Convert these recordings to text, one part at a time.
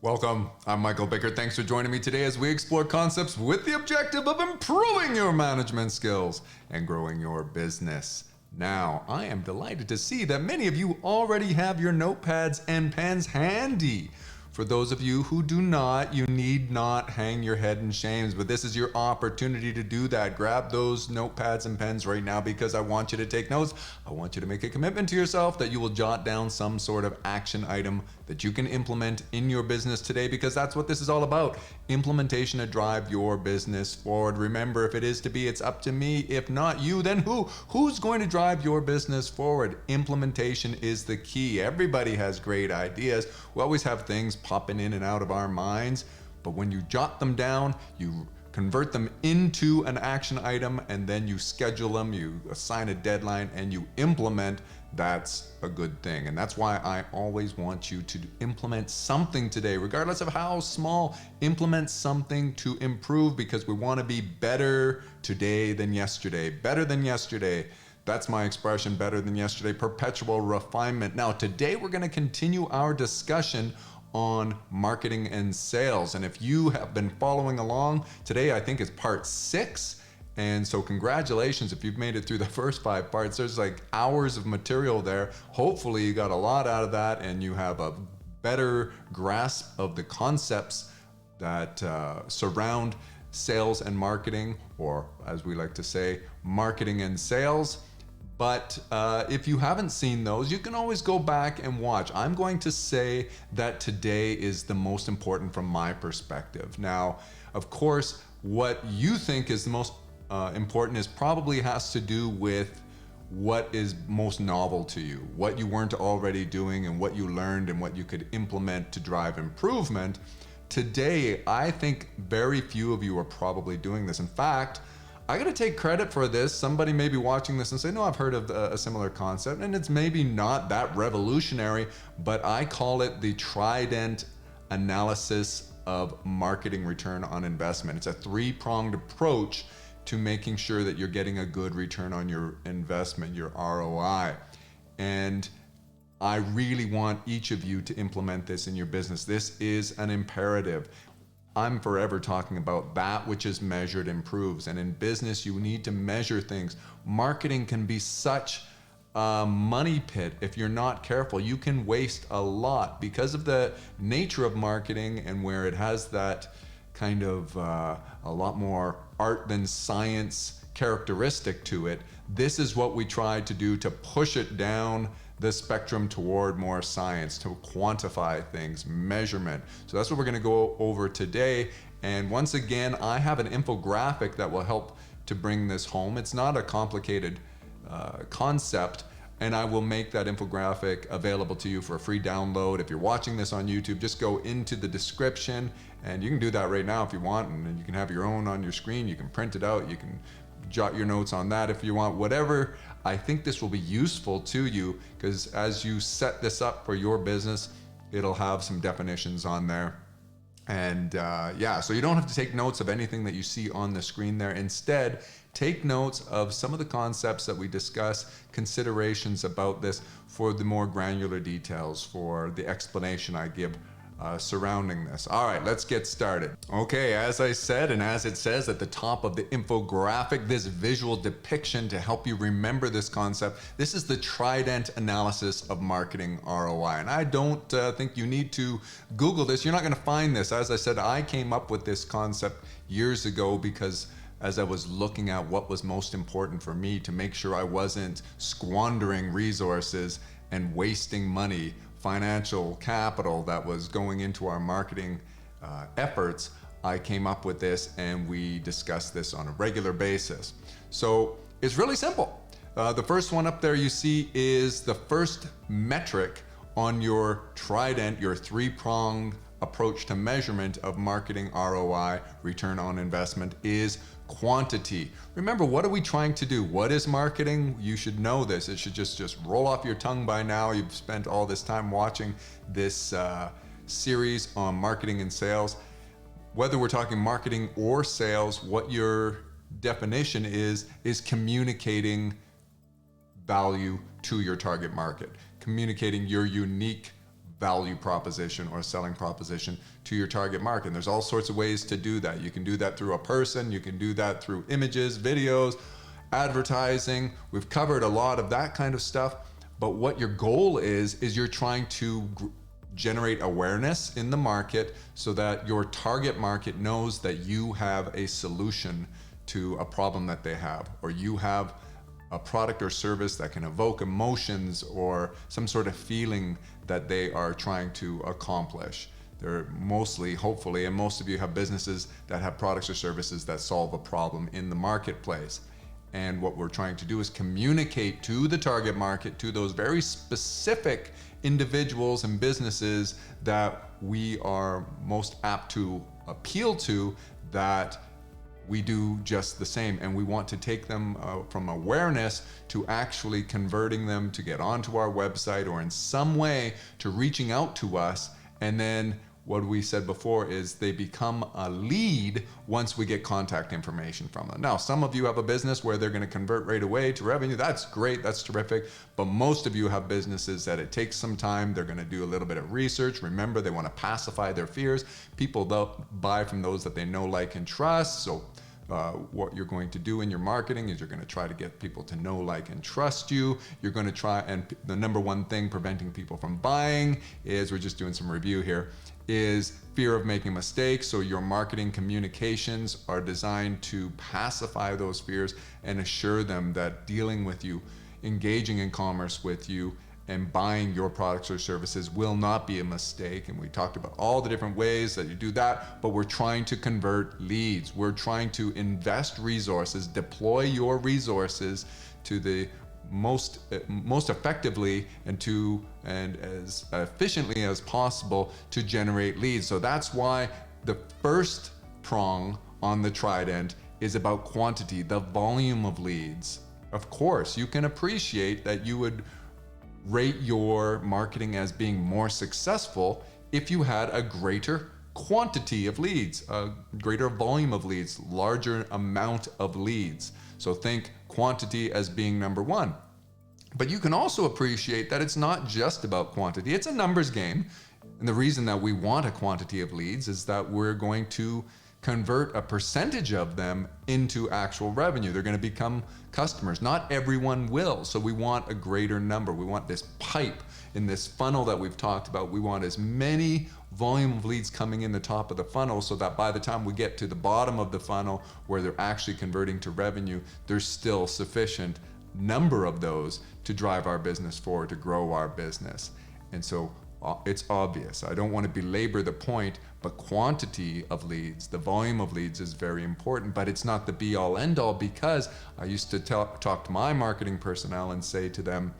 Welcome, I'm Michael Bickert. Thanks for joining me today as we explore concepts with the objective of improving your management skills and growing your business. Now, I am delighted to see that many of you already have your notepads and pens handy. For those of you who do not, you need not hang your head in shame, but this is your opportunity to do that. Grab those notepads and pens right now because I want you to take notes. I want you to make a commitment to yourself that you will jot down some sort of action item that you can implement in your business today, because that's what this is all about. Implementation to drive your business forward. Remember, if it is to be, it's up to me. If not you, then who? Who's going to drive your business forward? Implementation is the key. Everybody has great ideas. We always have things popping in and out of our minds, but when you jot them down, you convert them into an action item, and then you schedule them, you assign a deadline, and you implement. That's a good thing. And that's why I always want you to implement something today, regardless of how small. Implement something to improve, because we want to be better today than yesterday. Better than yesterday. That's my expression, better than yesterday. Perpetual refinement. Now, today we're going to continue our discussion on marketing and sales. And if you have been following along, today I think it's part 6. And so congratulations if you've made it through the first 5 parts. There's like hours of material there. Hopefully you got a lot out of that and you have a better grasp of the concepts that surround sales and marketing, or as we like to say, marketing and sales. But if you haven't seen those, you can always go back and watch. I'm going to say that today is the most important from my perspective. Now, of course, what you think is the most important is probably has to do with what is most novel to you, what you weren't already doing and what you learned and what you could implement to drive improvement. Today, I think very few of you are probably doing this. In fact, I gotta take credit for this. Somebody may be watching this and say, no, I've heard of a similar concept, and it's maybe not that revolutionary, but I call it the Trident analysis of marketing return on investment. It's a 3-pronged approach to making sure that you're getting a good return on your investment, your ROI. And I really want each of you to implement this in your business. This is an imperative. I'm forever talking about that which is measured improves. And in business, you need to measure things. Marketing can be such a money pit if you're not careful. You can waste a lot because of the nature of marketing and where it has that kind of a lot more art than science characteristic to it. This is what we try to do to push it down the spectrum toward more science, to quantify things, measurement. So that's what we're going to go over today. And once again, I have an infographic that will help to bring this home. It's not a complicated concept, and I will make that infographic available to you for a free download. If you're watching this on YouTube, just go into the description, and you can do that right now if you want, and you can have your own on your screen. You can print it out. You can jot your notes on that if you want, whatever. I think this will be useful to you, because as you set this up for your business, it'll have some definitions on there. And yeah, so you don't have to take notes of anything that you see on the screen there. Instead, take notes of some of the concepts that we discuss, considerations about this for the more granular details, for the explanation I give surrounding this. All right, let's get started. Okay, as I said, and as it says at the top of the infographic, this visual depiction to help you remember this concept, this is the Trident analysis of marketing ROI. And I don't think you need to Google this. You're not going to find this. As I said, I came up with this concept years ago because as I was looking at what was most important for me to make sure I wasn't squandering resources and wasting money, financial capital that was going into our marketing efforts, I came up with this, and we discuss this on a regular basis. So it's really simple. The first one up there you see is the first metric on your Trident, your 3-pronged approach to measurement of marketing ROI, return on investment, is quantity. Remember, what are we trying to do? What is marketing? You should know this. It should just roll off your tongue by now. You've spent all this time watching this series on marketing and sales. Whether we're talking marketing or sales, what your definition is communicating value to your target market, communicating your unique value proposition or selling proposition to your target market. And there's all sorts of ways to do that. You can do that through a person, you can do that through images, videos, advertising. We've covered a lot of that kind of stuff. But what your goal is you're trying to generate awareness in the market so that your target market knows that you have a solution to a problem that they have, or you have a product or service that can evoke emotions or some sort of feeling that they are trying to accomplish. They're mostly, hopefully, and most of you have businesses that have products or services that solve a problem in the marketplace. And what we're trying to do is communicate to the target market, to those very specific individuals and businesses that we are most apt to appeal to, that we do just the same. And we want to take them from awareness to actually converting them to get onto our website, or in some way to reaching out to us. And then what we said before is they become a lead once we get contact information from them. Now, some of you have a business where they're going to convert right away to revenue. That's great, that's terrific. But most of you have businesses that it takes some time. They're going to do a little bit of research. Remember, they want to pacify their fears. People, they'll buy from those that they know, like, and trust. So what you're going to do in your marketing is you're going to try to get people to know, like, and trust you. You're going to try, and the number one thing preventing people from buying is, we're just doing some review here, is fear of making mistakes. So your marketing communications are designed to pacify those fears and assure them that dealing with you, engaging in commerce with you, and buying your products or services will not be a mistake. And we talked about all the different ways that you do that, but we're trying to convert leads. We're trying to invest resources, deploy your resources to the most effectively and as efficiently as possible to generate leads. So that's why the first prong on the Trident is about quantity, the volume of leads. Of course, you can appreciate that you would rate your marketing as being more successful if you had a greater quantity of leads, a greater volume of leads, larger amount of leads. So think quantity as being number one. But you can also appreciate that it's not just about quantity, it's a numbers game. And the reason that we want a quantity of leads is that we're going to convert a percentage of them into actual revenue. They're going to become customers. Not everyone will. So we want a greater number. We want this pipe in this funnel that we've talked about. We want as many volume of leads coming in the top of the funnel so that by the time we get to the bottom of the funnel where they're actually converting to revenue, there's still sufficient number of those to drive our business forward, to grow our business. And so it's obvious. I don't want to belabor the point, but quantity of leads, the volume of leads is very important, but it's not the be all end all, because I used to talk to my marketing personnel and say to them,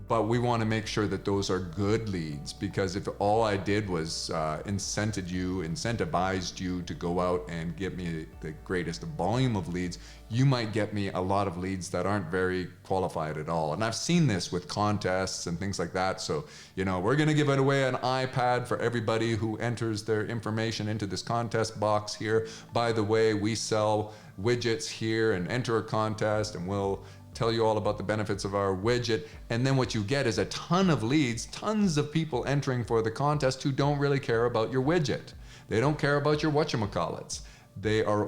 but we want to make sure that those are good leads, because if all I did was incentivized you to go out and get me the greatest volume of leads, you might get me a lot of leads that aren't very qualified at all. And I've seen this with contests and things like that. So, we're going to give away an iPad for everybody who enters their information into this contest box here. By the way, we sell widgets here, and enter a contest and we'll tell you all about the benefits of our widget. And then what you get is a ton of leads, tons of people entering for the contest who don't really care about your widget. They don't care about your whatchamacallits. They are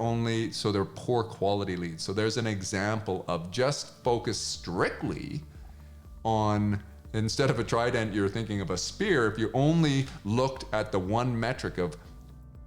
so they're poor quality leads. So there's an example of just focus strictly on, instead of a trident, you're thinking of a spear. If you only looked at the one metric of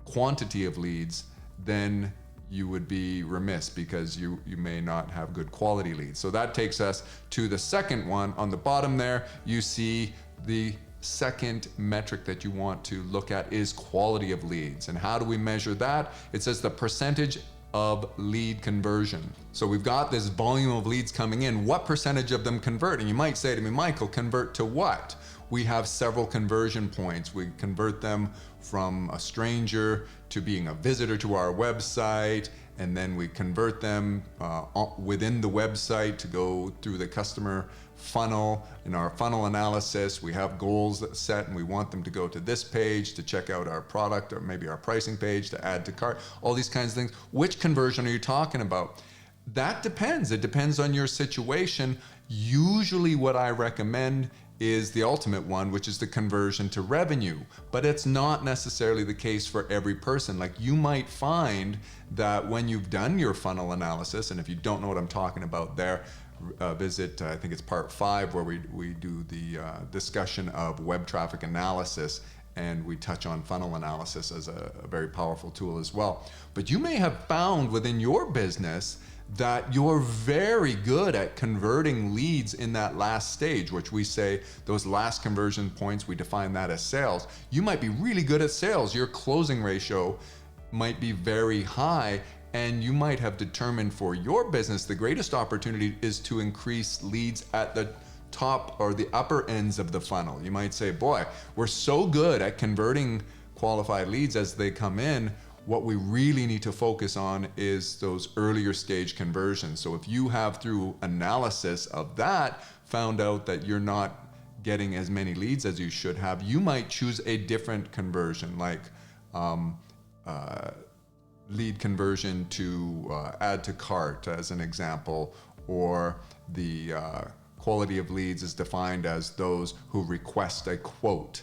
quantity of leads, then you would be remiss, because you may not have good quality leads. So that takes us to the second one. On the bottom there, you see the second metric that you want to look at is quality of leads. And how do we measure that? It says the percentage of lead conversion. So we've got this volume of leads coming in. What percentage of them convert? And you might say to me, Michael, convert to what? We have several conversion points. We convert them from a stranger to being a visitor to our website, and then we convert them within the website to go through the customer funnel. In our funnel analysis, we have goals set, and we want them to go to this page to check out our product, or maybe our pricing page to add to cart, all these kinds of things. Which conversion are you talking about? That depends. It depends on your situation. Usually what I recommend is the ultimate one, which is the conversion to revenue. But it's not necessarily the case for every person. Like, you might find that when you've done your funnel analysis, and if you don't know what I'm talking about there, visit, I think it's part 5, where we do the discussion of web traffic analysis, and we touch on funnel analysis as a very powerful tool as well. But you may have found within your business that you're very good at converting leads in that last stage, which we say those last conversion points, we define that as sales. You might be really good at sales. Your closing ratio might be very high, and you might have determined for your business the greatest opportunity is to increase leads at the top or the upper ends of the funnel. You might say, boy, we're so good at converting qualified leads as they come in. What we really need to focus on is those earlier stage conversions. So if you have, through analysis of that, found out that you're not getting as many leads as you should have, you might choose a different conversion, like lead conversion to add to cart as an example, or the quality of leads is defined as those who request a quote.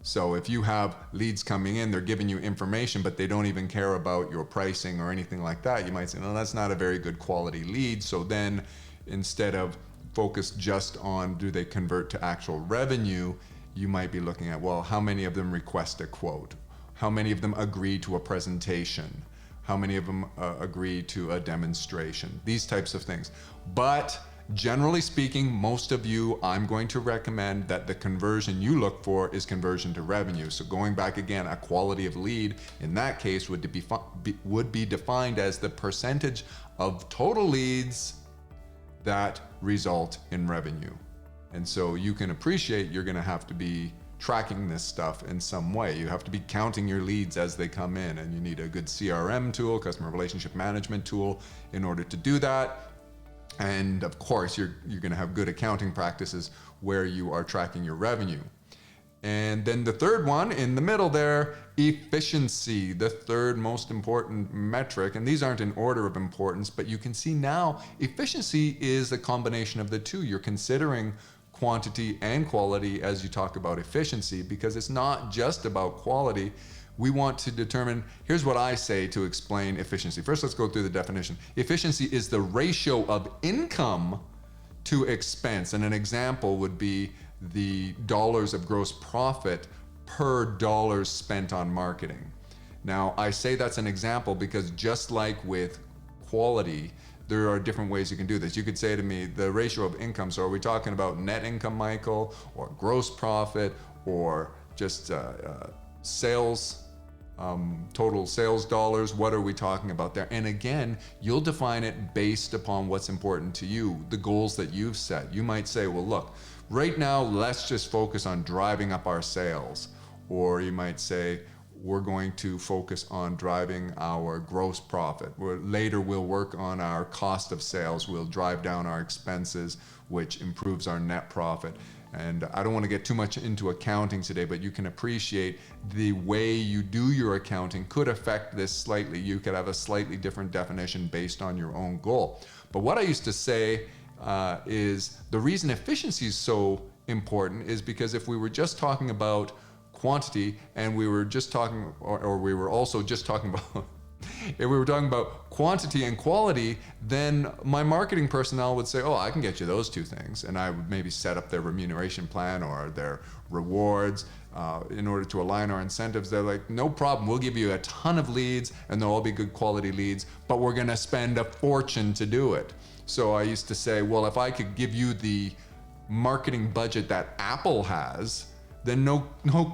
So if you have leads coming in, they're giving you information, but they don't even care about your pricing or anything like that, you might say, no, that's not a very good quality lead. So then, instead of focus just on do they convert to actual revenue, you might be looking at, well, how many of them request a quote? How many of them agree to a presentation? How many of them agree to a demonstration? These types of things. But generally speaking, most of you, I'm going to recommend that the conversion you look for is conversion to revenue. So going back again, a quality of lead in that case would be defined as the percentage of total leads that result in revenue. And so you can appreciate you're going to have to be tracking this stuff in some way. You have to be counting your leads as they come in, and you need a good CRM tool, customer relationship management tool, in order to do that. And of course, you're going to have good accounting practices where you are tracking your revenue. And then the third one in the middle there, efficiency, the third most important metric. And these aren't in order of importance, but you can see now efficiency is a combination of the two. You're considering quantity and quality as you talk about efficiency, because it's not just about quality. We want to determine, here's what I say to explain efficiency. First, let's go through the definition. Efficiency is the ratio of income to expense. And an example would be the dollars of gross profit per dollars spent on marketing. Now, I say that's an example because just like with quality, there are different ways you can do this. You could say to me, the ratio of income. So are we talking about net income, Michael, or gross profit, or just sales, total sales dollars? What are we talking about there? And again, you'll define it based upon what's important to you, the goals that you've set. You might say, well, look, right now, let's just focus on driving up our sales. Or you might say, we're going to focus on driving our gross profit. Later, we'll work on our cost of sales. We'll drive down our expenses, which improves our net profit. And I don't want to get too much into accounting today, but you can appreciate the way you do your accounting could affect this slightly. You could have a slightly different definition based on your own goal. But what I used to say is the reason efficiency is so important is because if we were just talking about quantity and we were just talking, or we were also just talking about if we were talking about quantity and quality, then my marketing personnel would say, oh, I can get you those two things. And I would maybe set up their remuneration plan or their rewards in order to align our incentives. They're like, no problem, we'll give you a ton of leads and they'll all be good quality leads, but we're gonna spend a fortune to do it. So I used to say, well, if I could give you the marketing budget that Apple has, then no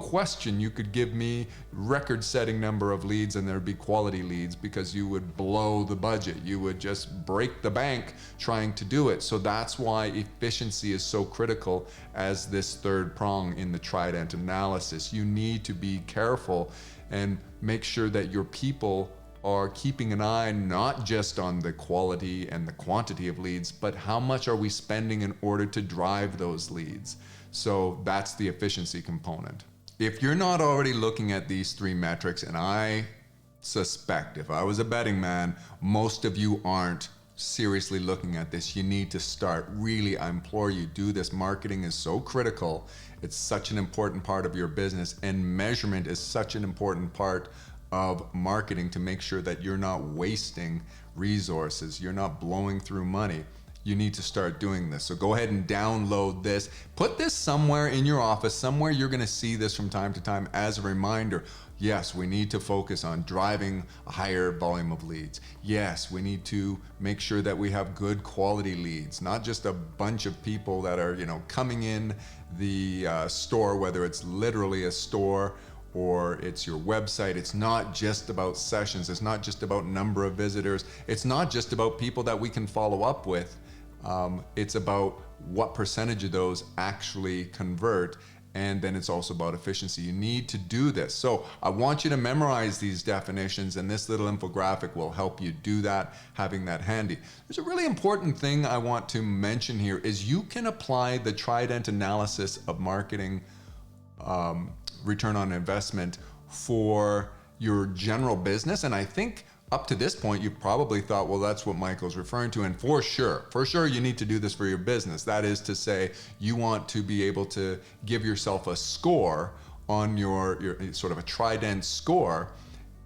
question you could give me record-setting number of leads and there'd be quality leads because you would blow the budget. You would just break the bank trying to do it. So that's why efficiency is so critical as this third prong in the Trident analysis. You need to be careful and make sure that your people are keeping an eye not just on the quality and the quantity of leads, but how much are we spending in order to drive those leads. So that's the efficiency component. If you're not already looking at these three metrics, and I suspect if I was a betting man, most of you aren't seriously looking at this, you need to start. Really, I implore you, do this. Marketing is so critical. It's such an important part of your business, and measurement is such an important part of marketing to make sure that you're not wasting resources, you're not blowing through money. You need to start doing this. So go ahead and download this. Put this somewhere in your office, somewhere you're going to see this from time to time as a reminder. Yes, we need to focus on driving a higher volume of leads. Yes, we need to make sure that we have good quality leads, not just a bunch of people that are, coming in the store, whether it's literally a store or it's your website. It's not just about sessions. It's not just about number of visitors. It's not just about people that we can follow up with. It's about what percentage of those actually convert, and then it's also about efficiency. You need to do this. So I want you to memorize these definitions, and this little infographic will help you do that, having that handy. There's a really important thing I want to mention here is you can apply the Trident analysis of marketing return on investment for your general business. And I think up to this point, you've probably thought, well, that's what Michael's referring to. And for sure, you need to do this for your business. That is to say, you want to be able to give yourself a score on your sort of a Trident score,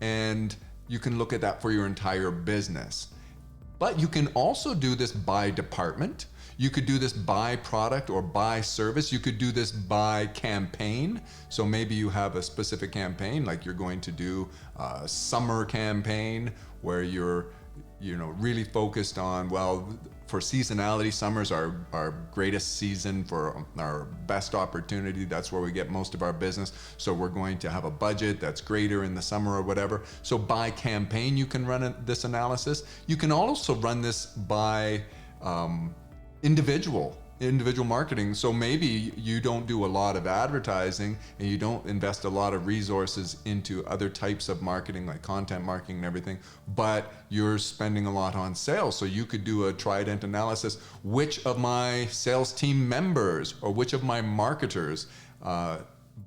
and you can look at that for your entire business. But you can also do this by department. You could do this by product or by service. You could do this by campaign. So maybe you have a specific campaign, like you're going to do a summer campaign where you're really focused on, well, for seasonality, summer's our greatest season for our best opportunity. That's where we get most of our business. So we're going to have a budget that's greater in the summer or whatever. So by campaign, you can run this analysis. You can also run this by individual marketing. So maybe you don't do a lot of advertising and you don't invest a lot of resources into other types of marketing like content marketing and everything, but you're spending a lot on sales. So you could do a Trident analysis. Which of my sales team members or which of my marketers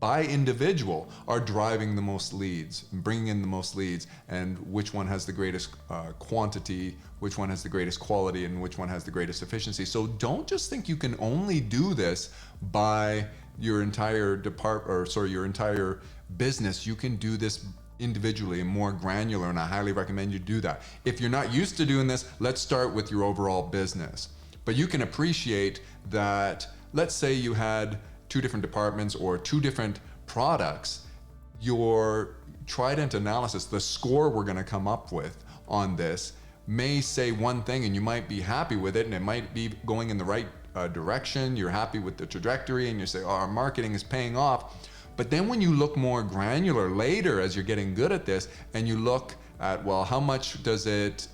by individual are driving the most leads, bringing in the most leads, and which one has the greatest quantity, which one has the greatest quality, and which one has the greatest efficiency. So don't just think you can only do this by your entire your entire business. You can do this individually and more granular, and I highly recommend you do that. If you're not used to doing this, let's start with your overall business. But you can appreciate that, let's say you had 2 different departments or 2 different products, your Trident analysis, the score we're going to come up with on this may say one thing and you might be happy with it and it might be going in the right direction. You're happy with the trajectory and you say, oh, our marketing is paying off. But then when you look more granular later as you're getting good at this and you look at, well, how much does it,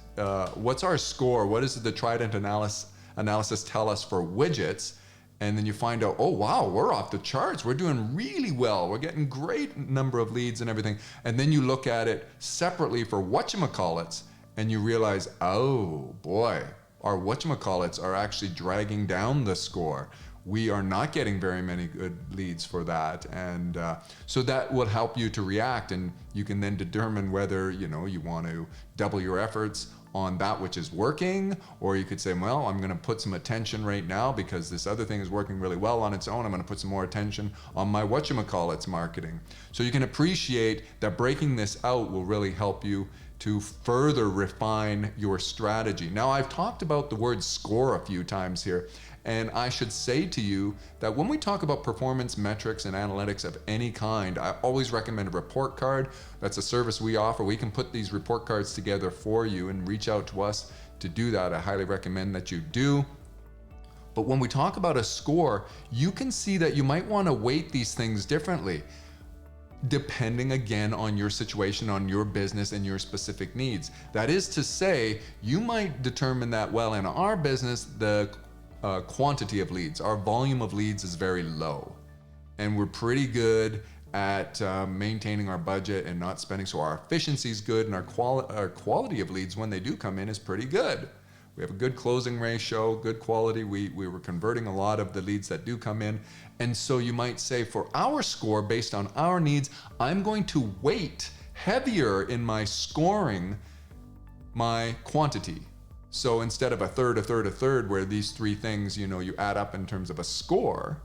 what's our score? What does the Trident analysis tell us for widgets? And then you find out, oh, wow, we're off the charts. We're doing really well. We're getting great number of leads and everything. And then you look at it separately for whatchamacallits and you realize, oh boy, our whatchamacallits are actually dragging down the score. We are not getting very many good leads for that. And so that will help you to react, and you can then determine whether, you want to double your efforts on that which is working, or you could say, well, I'm going to put some attention right now because this other thing is working really well on its own. I'm going to put some more attention on my whatchamacallits marketing. So you can appreciate that breaking this out will really help you to further refine your strategy. Now, I've talked about the word score a few times here, and I should say to you that when we talk about performance metrics and analytics of any kind, I always recommend a report card. That's a service we offer. We can put these report cards together for you and reach out to us to do that. I highly recommend that you do. But when we talk about a score, you can see that you might want to weight these things differently, depending again on your situation, on your business and your specific needs. That is to say, you might determine that, well, in our business, the quantity of leads, our volume of leads is very low, and we're pretty good at maintaining our budget and not spending. So our efficiency is good, and our quality of leads when they do come in is pretty good. We have a good closing ratio, good quality. We were converting a lot of the leads that do come in. And so you might say, for our score, based on our needs, I'm going to weight heavier in my scoring my quantity. So instead of a third, a third, a third, where these three things, you add up in terms of a score.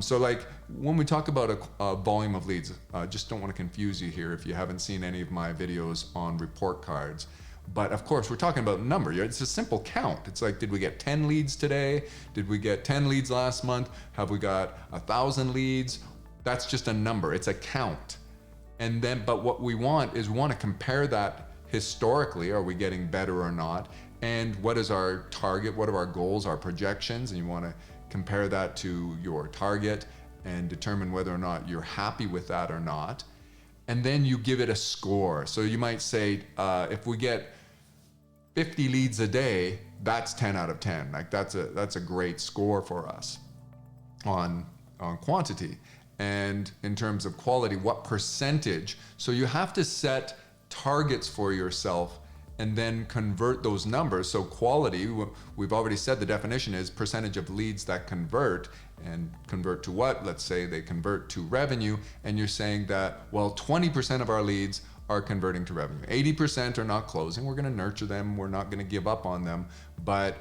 So like when we talk about a volume of leads, just don't want to confuse you here if you haven't seen any of my videos on report cards. But of course, we're talking about number. It's a simple count. It's like, did we get 10 leads today? Did we get 10 leads last month? Have we got 1,000 leads? That's just a number. It's a count. And then, but what we want is we want to compare that historically. Are we getting better or not? And what is our target? What are our goals, our projections? And you want to compare that to your target and determine whether or not you're happy with that or not. And then you give it a score. So you might say, if we get 50 leads a day, that's 10 out of 10. Like that's a great score for us on quantity. And in terms of quality, what percentage? So you have to set targets for yourself and then convert those numbers. So quality, we've already said the definition is percentage of leads that convert, and convert to what? Let's say they convert to revenue, and you're saying that, well, 20% of our leads are converting to revenue. 80% are not closing. We're gonna nurture them. We're not gonna give up on them. But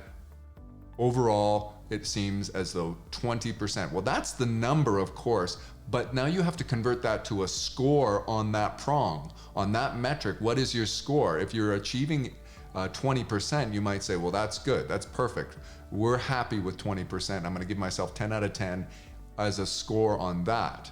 overall, it seems as though 20%. Well, that's the number, of course, but now you have to convert that to a score on that prong, on that metric. What is your score? If you're achieving 20%, you might say, well, that's good, that's perfect. We're happy with 20%. I'm gonna give myself 10 out of 10 as a score on that.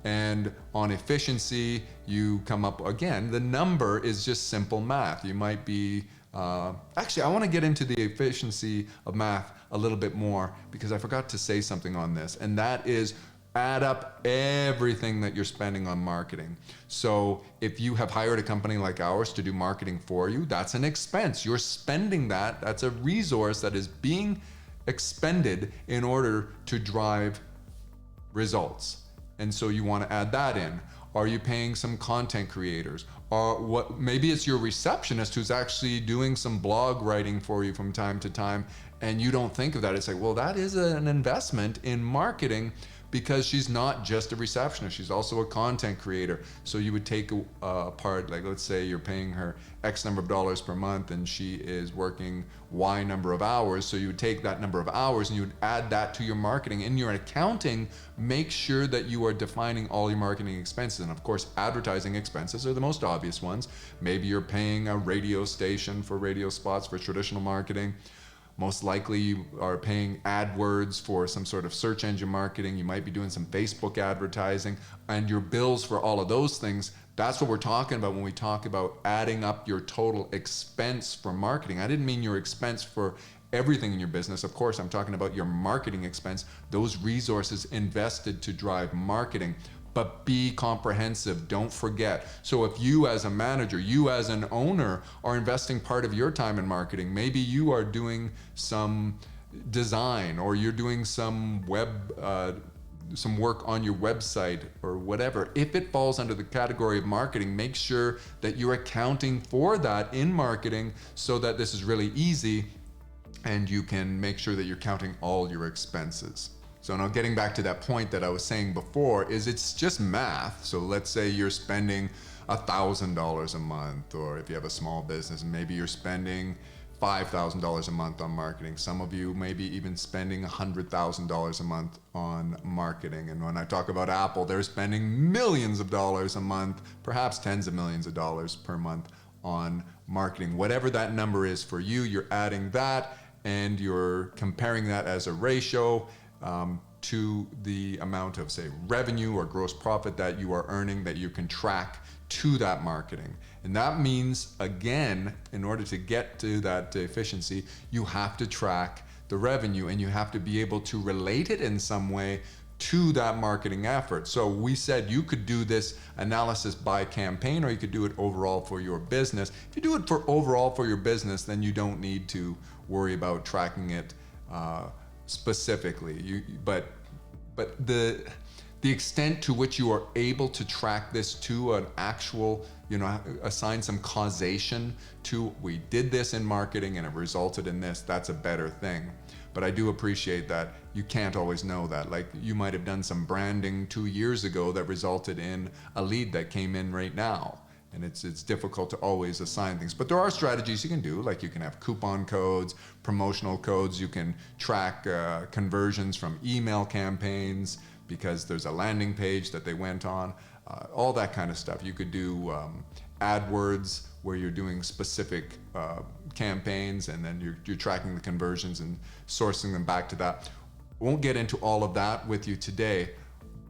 And on efficiency, you come up, again, the number is just simple math. You might be, actually, I wanna get into the efficiency of math a little bit more because I forgot to say something on this, and that is add up everything that you're spending on marketing. So if you have hired a company like ours to do marketing for you, that's an expense. You're spending that. That's a resource that is being expended in order to drive results. And so you want to add that in. Are you paying some content creators? Or maybe it's your receptionist who's actually doing some blog writing for you from time to time, and you don't think of that. It's like, well, that is an investment in marketing, because she's not just a receptionist, she's also a content creator. So you would take a part, like let's say you're paying her X number of dollars per month and she is working Y number of hours. So you would take that number of hours and you would add that to your marketing. In your accounting, make sure that you are defining all your marketing expenses. And of course, advertising expenses are the most obvious ones. Maybe you're paying a radio station for radio spots for traditional marketing. Most likely you are paying AdWords for some sort of search engine marketing. You might be doing some Facebook advertising, and your bills for all of those things. That's what we're talking about when we talk about adding up your total expense for marketing. I didn't mean your expense for everything in your business. Of course, I'm talking about your marketing expense, those resources invested to drive marketing. But be comprehensive, don't forget. So if you as a manager, you as an owner are investing part of your time in marketing, maybe you are doing some design or you're doing some some work on your website or whatever. If it falls under the category of marketing, make sure that you're accounting for that in marketing so that this is really easy and you can make sure that you're counting all your expenses. So now getting back to that point that I was saying before is it's just math. So let's say you're spending $1,000 a month, or if you have a small business, maybe you're spending $5,000 a month on marketing. Some of you may be even spending $100,000 a month on marketing. And when I talk about Apple, they're spending millions of dollars a month, perhaps tens of millions of dollars per month on marketing. Whatever that number is for you, you're adding that and you're comparing that as a ratio to the amount of, say, revenue or gross profit that you are earning that you can track to that marketing. And that means, again, in order to get to that efficiency, you have to track the revenue and you have to be able to relate it in some way to that marketing effort. So we said you could do this analysis by campaign, or you could do it overall for your business. If you do it for overall for your business, then you don't need to worry about tracking it specifically. But the extent to which you are able to track this to an actual, assign some causation to, we did this in marketing and it resulted in this, that's a better thing. But I do appreciate that you can't always know that. Like, you might have done some branding 2 years ago that resulted in a lead that came in right now. and it's difficult to always assign things. But there are strategies you can do, like you can have coupon codes, promotional codes. You can track conversions from email campaigns because there's a landing page that they went on. All that kind of stuff. You could do AdWords, where you're doing specific campaigns, and then you're tracking the conversions and sourcing them back to that. Won't get into all of that with you today,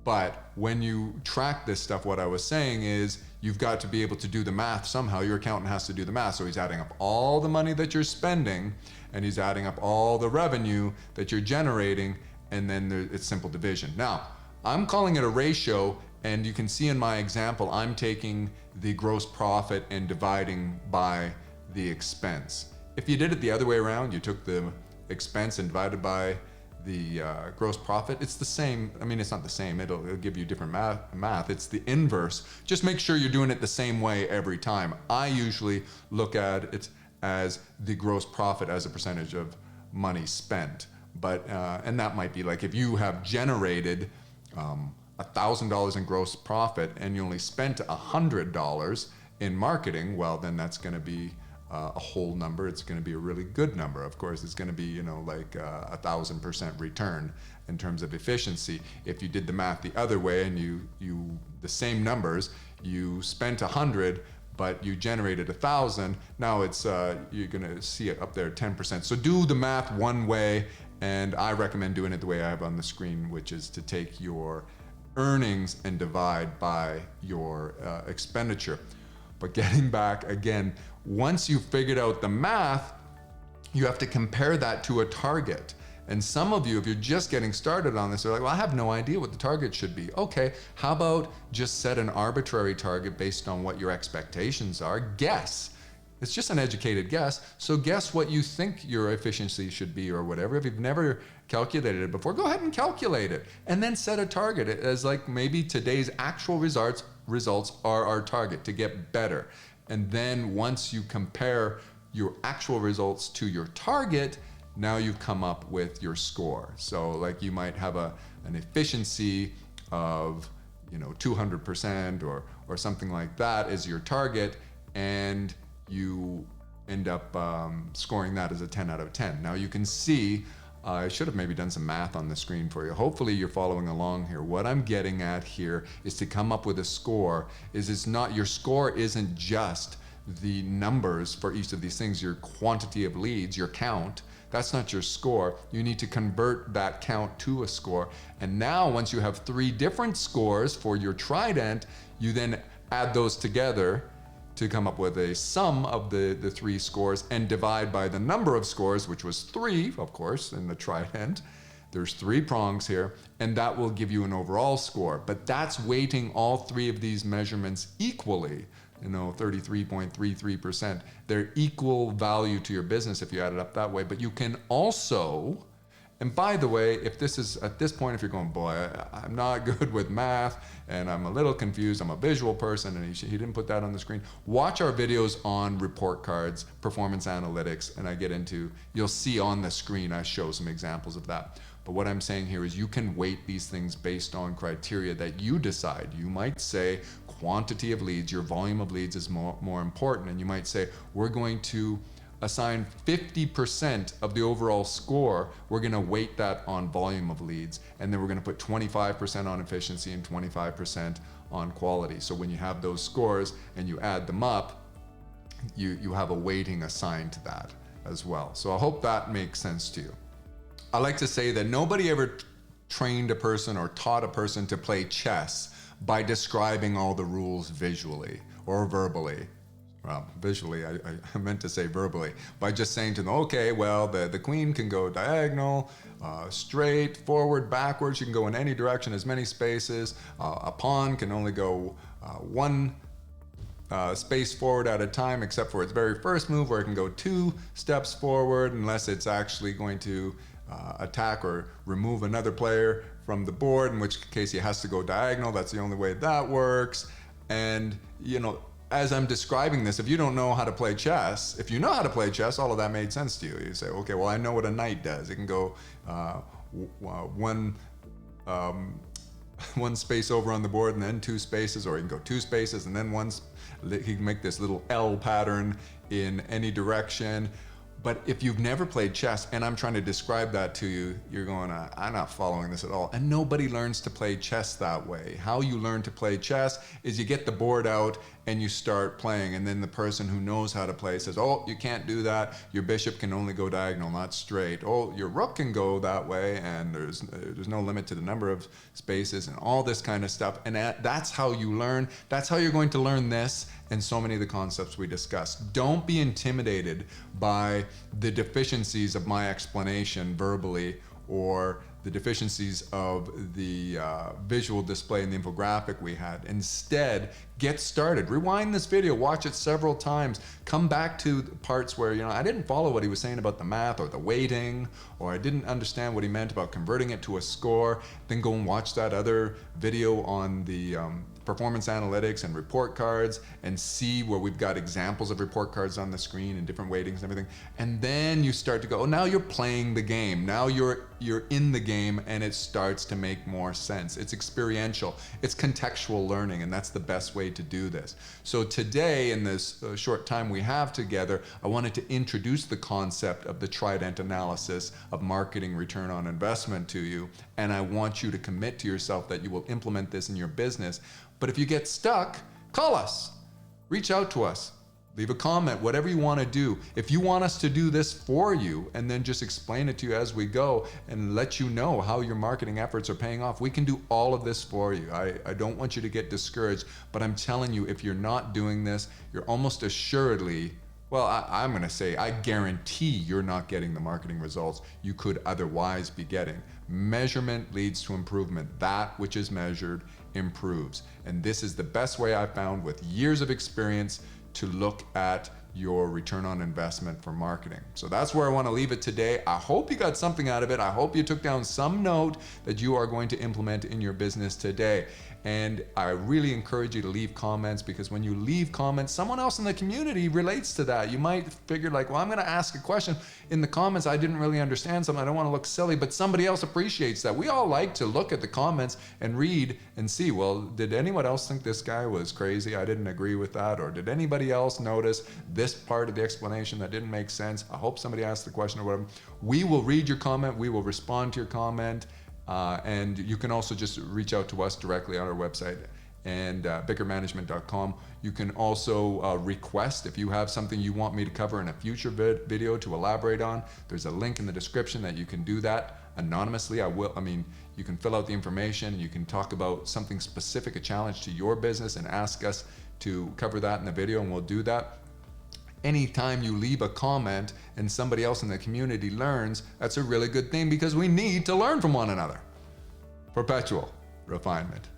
but when you track this stuff, what I was saying is you've got to be able to do the math somehow. Your accountant has to do the math. So he's adding up all the money that you're spending, and he's adding up all the revenue that you're generating, and then it's simple division. Now, I'm calling it a ratio, and you can see in my example, I'm taking the gross profit and dividing by the expense. If you did it the other way around, you took the expense and divided by the gross profit, it's the same. I mean, it's not the same. It'll give you different math. It's the inverse. Just make sure you're doing it the same way every time. I usually look at it as the gross profit as a percentage of money spent. But and that might be like if you have generated $1,000 in gross profit and you only spent $100 in marketing, well, then that's going to be a whole number. It's going to be a really good number. Of course, it's going to be, like 1,000% return in terms of efficiency. If you did the math the other way and you the same numbers, you spent 100, but you generated 1,000. Now it's you're going to see it up there 10%. So do the math one way, and I recommend doing it the way I have on the screen, which is to take your earnings and divide by your expenditure. But getting back again, once you've figured out the math, you have to compare that to a target. And some of you, if you're just getting started on this, are like, well, I have no idea what the target should be. Okay, how about just set an arbitrary target based on what your expectations are? Guess. It's just an educated guess. So guess what you think your efficiency should be or whatever. If you've never calculated it before, go ahead and calculate it. And then set a target as like maybe today's actual results are our target to get better. And then once you compare your actual results to your target, now you've come up with your score. So like you might have an efficiency of 200% or something like that is your target, and you end up scoring that as a 10 out of 10. Now you can see, I should have maybe done some math on the screen for you. Hopefully you're following along here. What I'm getting at here is to come up with a score. Your score isn't just the numbers for each of these things, your quantity of leads, your count. That's not your score. You need to convert that count to a score. And now once you have 3 different scores for your Trident, you then add those together to come up with a sum of the 3 scores and divide by the number of scores, which was 3, of course, in the Trident. There's 3 prongs here, and that will give you an overall score. But that's weighting all 3 of these measurements equally, 33.33%. They're equal value to your business if you add it up that way. But you can also, and by the way, if this is at this point, if you're going, boy, I'm not good with math and I'm a little confused, I'm a visual person, and he didn't put that on the screen, watch our videos on report cards, performance analytics, and you'll see on the screen, I show some examples of that. But what I'm saying here is you can weight these things based on criteria that you decide. You might say quantity of leads, your volume of leads is more important, and you might say, we're going to assign 50% of the overall score, we're going to weight that on volume of leads, and then we're going to put 25% on efficiency and 25% on quality. So when you have those scores and you add them up, you have a weighting assigned to that as well. So I hope that makes sense to you. I like to say that nobody ever trained a person or taught a person to play chess by describing all the rules visually or verbally. Well, visually, I meant to say verbally, by just saying to them, okay, well, the queen can go diagonal, straight, forward, backwards. You can go in any direction, as many spaces. A pawn can only go one space forward at a time, except for its very first move, where it can go 2 steps forward, unless it's actually going to attack or remove another player from the board, in which case he has to go diagonal. That's the only way that works. And, as I'm describing this, if you don't know how to play chess, if you know how to play chess, all of that made sense to you. You say, okay, well, I know what a knight does. It can go one one space over on the board and then 2 spaces, or he can go 2 spaces and then he can make this little L pattern in any direction. But if you've never played chess and I'm trying to describe that to you, you're going, I'm not following this at all. And nobody learns to play chess that way. How you learn to play chess is you get the board out and you start playing. And then the person who knows how to play says, oh, you can't do that. Your bishop can only go diagonal, not straight. Oh, your rook can go that way. And there's no limit to the number of spaces and all this kind of stuff. And that's how you learn. That's how you're going to learn this and so many of the concepts we discussed. Don't be intimidated by the deficiencies of my explanation verbally, or the deficiencies of the visual display and the infographic we had. Instead, get started. Rewind this video, watch it several times. Come back to the parts where, I didn't follow what he was saying about the math or the weighting, or I didn't understand what he meant about converting it to a score. Then go and watch that other video on the performance analytics and report cards, and see where we've got examples of report cards on the screen and different weightings and everything. And then you start to go, oh, now you're playing the game. Now you're in the game, and it starts to make more sense. It's experiential. It's contextual learning, and that's the best way to do this. So today, in this short time we have together, I wanted to introduce the concept of the Trident analysis of marketing return on investment to you. And I want you to commit to yourself that you will implement this in your business. But if you get stuck, call us, reach out to us, leave a comment, whatever you want to do. If you want us to do this for you and then just explain it to you as we go and let you know how your marketing efforts are paying off, we can do all of this for you. I don't want you to get discouraged, but I'm telling you, if you're not doing this, you're almost assuredly, well, I'm going to say, I guarantee you're not getting the marketing results you could otherwise be getting. Measurement leads to improvement. That which is measured improves. And this is the best way I've found with years of experience to look at your return on investment for marketing. So that's where I want to leave it today. I hope you got something out of it. I hope you took down some note that you are going to implement in your business today. And I really encourage you to leave comments, because when you leave comments, someone else in the community relates to that. You might figure like, well, I'm going to ask a question in the comments. I didn't really understand something. I don't want to look silly, but somebody else appreciates that. We all like to look at the comments and read and see, well, did anyone else think this guy was crazy? I didn't agree with that. Or did anybody else notice this part of the explanation that didn't make sense? I hope somebody asked the question or whatever. We will read your comment. We will respond to your comment. And you can also just reach out to us directly on our website and bickertmanagement.com. You can also request if you have something you want me to cover in a future video to elaborate on. There's a link in the description that you can do that anonymously. You can fill out the information. You can talk about something specific, a challenge to your business, and ask us to cover that in the video, and we'll do that. Anytime you leave a comment and somebody else in the community learns, that's a really good thing, because we need to learn from one another. Perpetual refinement.